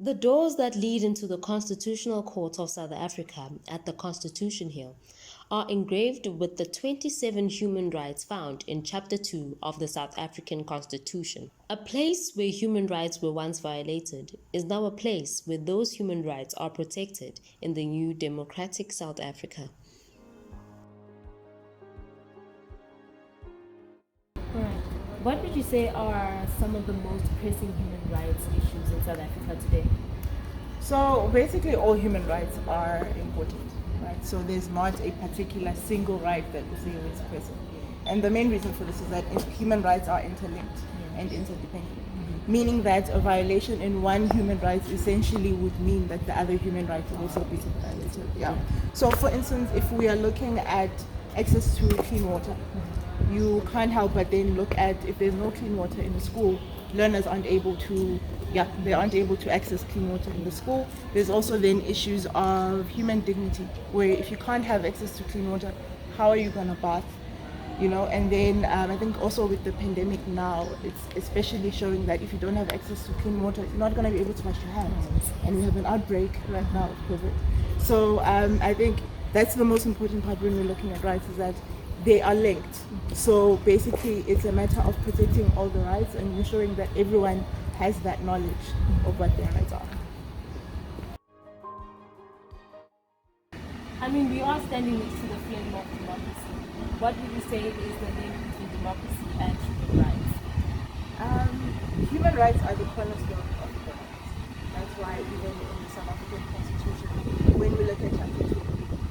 The doors that lead into the Constitutional Court of South Africa at the Constitution Hill are engraved with the 27 human rights found in Chapter 2 of the South African Constitution. A place where human rights were once violated is now a place where those human rights are protected in the new democratic South Africa. Alright. What would you say are some of the most pressing human rights issues in South Africa today? So basically all human rights are important, right? So there's not a particular single right that we say is present. And the main reason for this is that human rights are interlinked and interdependent. Meaning that a violation in one human right essentially would mean that the other human right will also be violated. Yeah. So for instance, if we are looking at access to clean water, you can't help but then look at if there's no clean water in the school, learners aren't able to access clean water in the school. There's also then issues of human dignity, where if you can't have access to clean water, how are you gonna bath? And then I think also with the pandemic now, it's especially showing that if you don't have access to clean water, you're not gonna be able to wash your hands. And we have an outbreak right now of COVID. So I think that's the most important part when we're looking at rights, is that they are linked. So basically it's a matter of protecting all the rights and ensuring that everyone has that knowledge of what their rights are. I mean, we are standing next to the flame of democracy. What would you say is the link between democracy and human rights? Human rights are the cornerstone of the rights. That's why even in the South African Constitution, when we look at Chapter 2,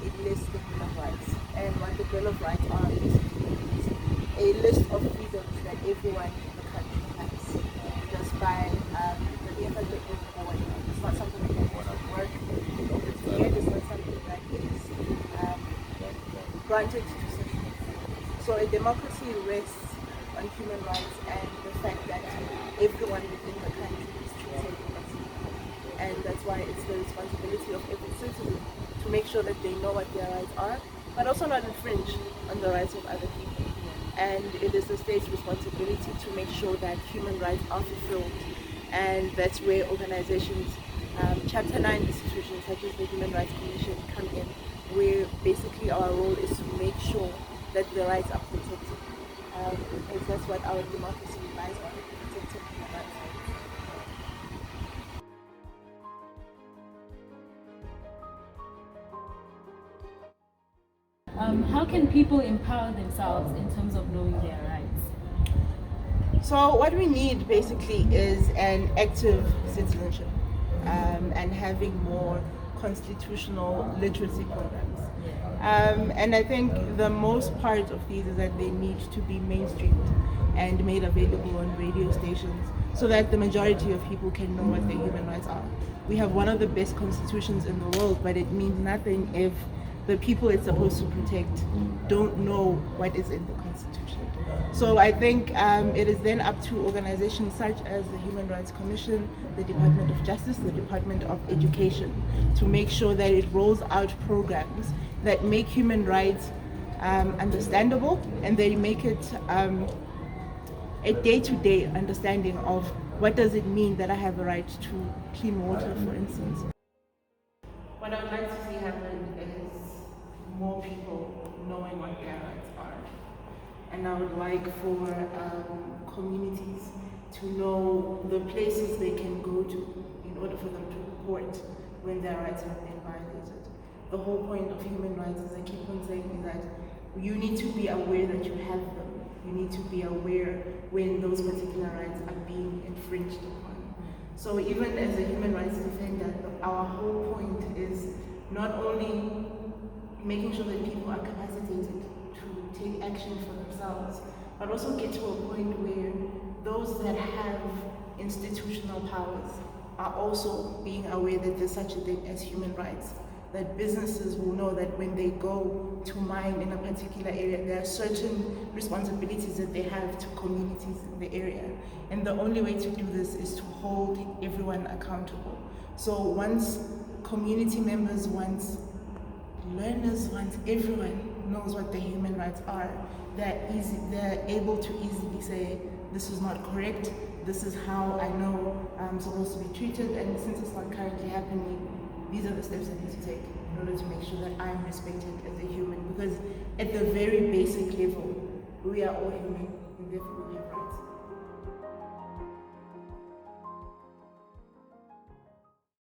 it lists the Bill of Rights. And what the Bill of Rights are basically is a list of freedoms that everyone in the country has. Just by the mere fact that you're born. It's not something that you can work over to get. It's not something that is granted to citizens. So a democracy rests on human rights and the fact that everyone within the country is treated equally. And that's why it's the responsibility of every citizen to make sure that they know what their rights are, but also not infringe on the rights of other people. And it is the state's responsibility to make sure that human rights are fulfilled. And that's where organizations, Chapter 9 institutions such as the Human Rights Commission come in, where basically our role is to make sure that the rights are protected. Because that's what our democracy relies on, protecting human rights. How can people empower themselves in terms of knowing their rights? So what we need basically is an active citizenship and having more constitutional literacy programs. And I think the most part of these is that they need to be mainstreamed and made available on radio stations so that the majority of people can know what their human rights are. We have one of the best constitutions in the world, but it means nothing if the people it's supposed to protect don't know what is in the Constitution. So I think it is then up to organizations such as the Human Rights Commission, the Department of Justice, the Department of Education, to make sure that it rolls out programs that make human rights understandable, and they make it a day-to-day understanding of what does it mean that I have a right to clean water, for instance. What I would like to see happen is more people knowing what their rights are. And I would like for communities to know the places they can go to in order for them to report when their rights have been violated. The whole point of human rights, as I keep on saying, is that you need to be aware that you have them. You need to be aware when those particular rights are being infringed upon. So even as a human rights defender, our whole point is not only making sure that people are capacitated to take action for themselves, but also get to a point where those that have institutional powers are also being aware that there's such a thing as human rights. That businesses will know that when they go to mine in a particular area, there are certain responsibilities that they have to communities in the area. And the only way to do this is to hold everyone accountable. So once community members, once learners, once everyone knows what their human rights are, they're able to easily say, this is not correct, this is how I know I'm supposed to be treated, and since it's not currently happening, these are the steps I need to take in order to make sure that I'm respected as a human. Because at the very basic level, we are all human and therefore we have rights.